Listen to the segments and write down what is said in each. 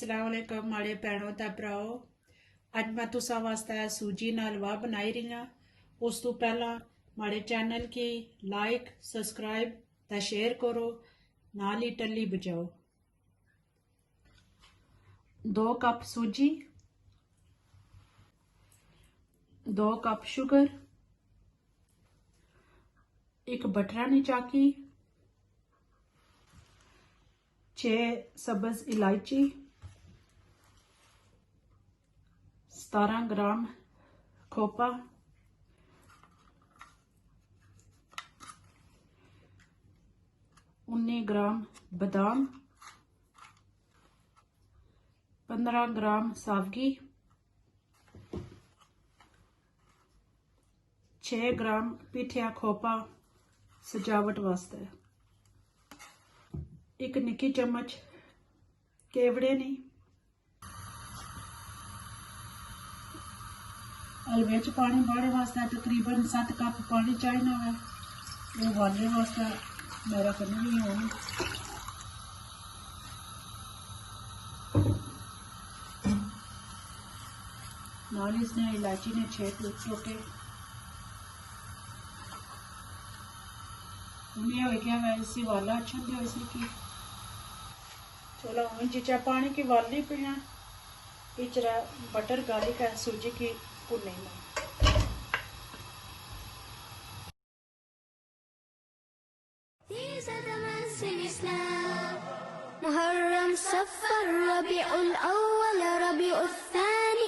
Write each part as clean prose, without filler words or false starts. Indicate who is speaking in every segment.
Speaker 1: अस्सलाम वालेकुम माड़े भैनों ते भराओ। अज मैं तुसा वास्ते सूजी ना हलवा बनाई रही हाँ। उस तो पहला माड़े चैनल की लाइक सब्सक्राइब ते शेयर करो, नाल ही टल्ली बजाओ। 2 कप सूजी, 2 कप शुगर, एक बटरानी चाकी, 6 सब्ज इलायची, 17 ग्राम खोपा, 19 ग्राम बादाम, 15 ग्राम सावगी, 6 ग्राम पिठिया खोपा सजावट वास्ते, एक निक्की चम्मच केवड़े नहीं। हलवे च पानी बाड़े वास्ते तकरीबन 7 कप पानी चाहिए है। वो उबालने वास्ते मेरा करनी नहीं होनी। नाल इसने इलायची ने 6 टोटे उन्हें हो गया मैं इसी वाला अच्छा दिया इसी की। चलो हम जिचा पानी की वाली पिया इचरा बटर गार्लिक है सूजी की भुने में।
Speaker 2: मुहर्रम सफर रबीउल अव्वल रबीउल थानी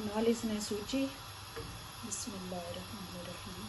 Speaker 1: नाल इसने सूजी बिस्मिल्लाहिर्रहमानिर्रहीम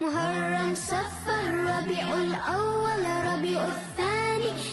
Speaker 2: मुहर्रम सफर रबीउल अव्वल रबीउल थानी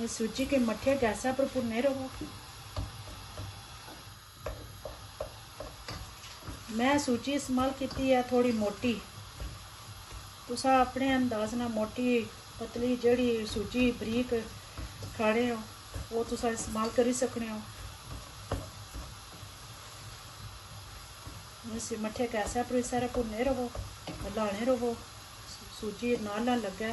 Speaker 1: ये सूजी के मट्ठे गैसा पर भुने रहो। मैं सूजी इस्तेमाल की है थोड़ी मोटी, तुसा अपने अंदाज ना मोटी पतली जड़ी सूजी बरीक खाने हो वो तुसा इस्तेमाल करी सकने हो। इस मट्ठे कैसा पर सारा भुने रहो, लाने रहो, सूजी नाल ना लगे।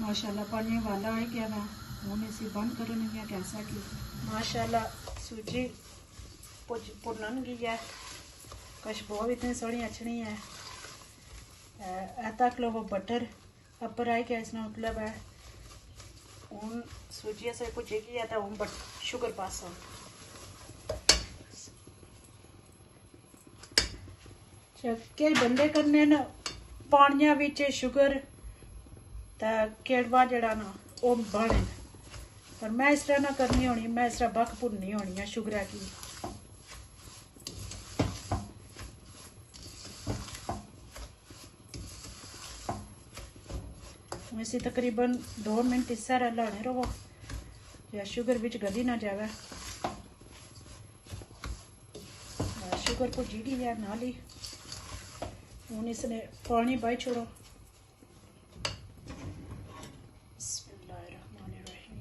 Speaker 1: माशाल्लाह पानी वाला है क्या ना हूँ इसी बंद करने गया कैसा की। माशाल्लाह सूजी भुनन गई है, खुशबू भी इतनी सोहनी अच्छी है। तक लो वो बटर अपर आई क्या इसमें मतलब है हूँ सूजी से भुजेगी है तो हूँ शुगर पास कई बंदे करने न पानिया विच शुगर ते केड़वा जड़ा ना वो बने, पर मैं इस तरह ना करनी होनी, मैं इस तरह बख भुननी होनी है शुगर की। इसे तकरीबन 2 मिनट इस तरह लाने रहो या शुगर विच गली ना जावे। शुगर भुजी गई है नाल ही हूँ इसने पानी बाई छोड़ो। बिस्मिल्लाहिर्रहमानिर्रहीम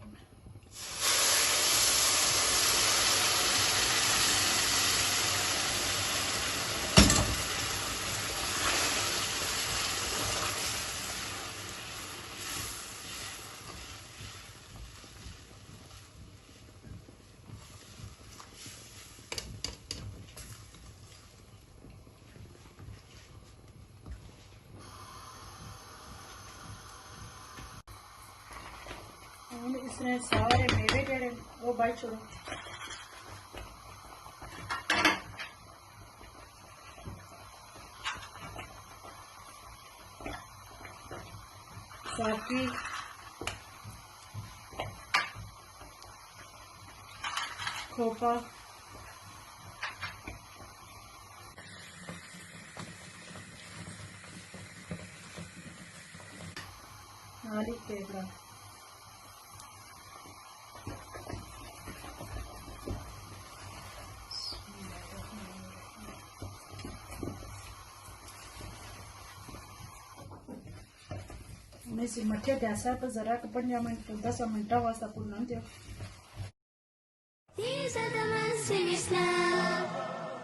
Speaker 1: इसने सारे मेवे जड़े वो बाई छोड़ो। साकी खोपा, नाली केवड़ा, मठे गैसा पर जरा 5 मिनट 10 मिनट वास्ता भुनन दियो।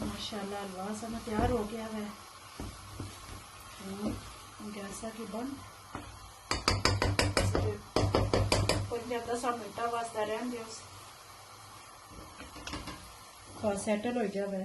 Speaker 1: माशाल्लाह हलवा sama तैयार हो गया है। गैसा की बन 5-10 मिनट वास्ते रहन दियो, सेटल हो जावे।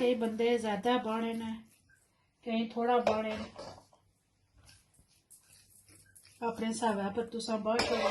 Speaker 1: कई बंदे ज्यादा बाणे ने, कई थोड़ा बाणे ने, अपने हिसाब पर तुसा बाढ़ करो।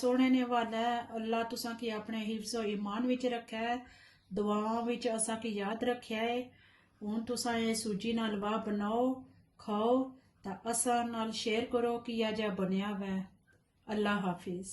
Speaker 1: सोने ने वाला है। अल्लाह तुसा की अपने हिफ्ज़ और ईमान विच रखा है, दुआओं विच असा की याद रखा है। हुण तुसा ये सूजी ना हलवा बनाओ, खाओ ता असा नाल शेयर करो कि या जा बनया हुआ है। अल्लाह हाफिज।